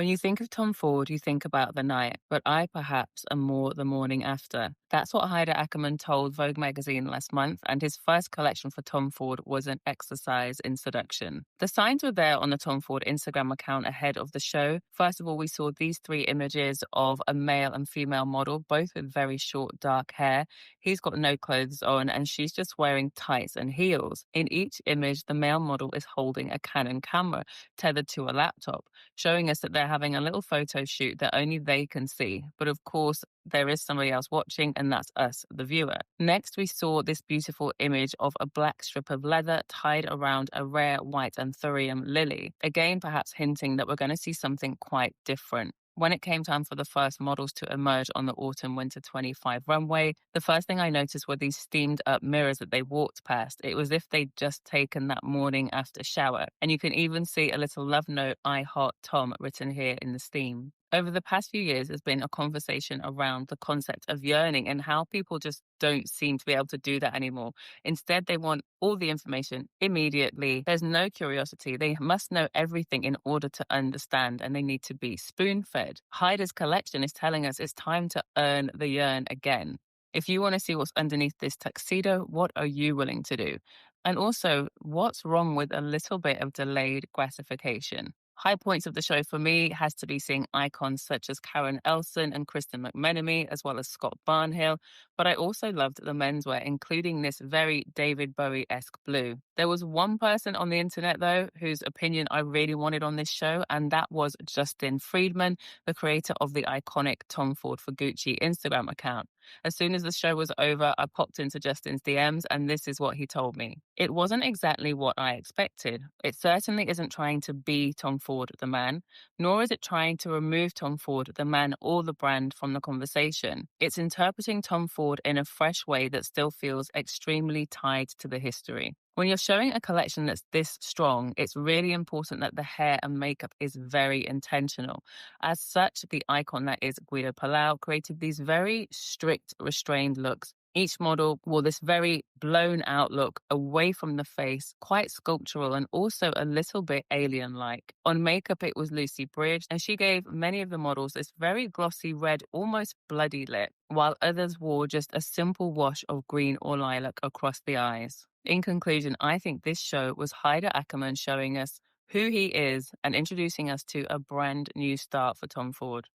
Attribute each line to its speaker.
Speaker 1: When you think of Tom Ford, you think about the night, but I perhaps am more the morning after. That's what Haider Ackermann told Vogue magazine last month, and his first collection for Tom Ford was an exercise in seduction. The signs were there on the Tom Ford Instagram account ahead of the show. First of all, we saw these three images of a male and female model, both with very short, dark hair. He's got no clothes on, and she's just wearing tights and heels. In each image, the male model is holding a Canon camera tethered to a laptop, showing us that they're having a little photo shoot that only they can see. But of course, there is somebody else watching, and that's us, the viewer. Next, we saw this beautiful image of a black strip of leather tied around a rare white anthurium lily, again, perhaps hinting that we're going to see something quite different. When it came time for the first models to emerge on the autumn-winter 25 runway, the first thing I noticed were these steamed up mirrors that they walked past. It was as if they'd just taken that morning after shower. And you can even see a little love note, "I heart Tom," written here in the steam. Over the past few years, there's been a conversation around the concept of yearning and how people just don't seem to be able to do that anymore. Instead, they want all the information immediately. There's no curiosity. They must know everything in order to understand, and they need to be spoon-fed. Haider's collection is telling us it's time to earn the yearn again. If you want to see what's underneath this tuxedo, what are you willing to do? And also, what's wrong with a little bit of delayed gratification? High points of the show for me has to be seeing icons such as Karen Elson and Kristen McMenemy, as well as Scott Barnhill. But I also loved the menswear, including this very David Bowie-esque blue. There was one person on the internet, though, whose opinion I really wanted on this show, and that was Justin Friedman, the creator of the iconic Tom Ford for Gucci Instagram account. As soon as the show was over, I popped into Justin's DMs, and this is what he told me. It wasn't exactly what I expected. It certainly isn't trying to be Tom Ford, the man, nor is it trying to remove Tom Ford, the man, or the brand from the conversation. It's interpreting Tom Ford in a fresh way that still feels extremely tied to the history. When you're showing a collection that's this strong, it's really important that the hair and makeup is very intentional. As such, the icon that is Guido Palau created these very strict, restrained looks. Each model wore this very blown out look away from the face, quite sculptural and also a little bit alien-like. On makeup, it was Lucy Bridge, and she gave many of the models this very glossy red, almost bloody lip, while others wore just a simple wash of green or lilac across the eyes. In conclusion, I think this show was Haider Ackermann showing us who he is and introducing us to a brand new start for Tom Ford.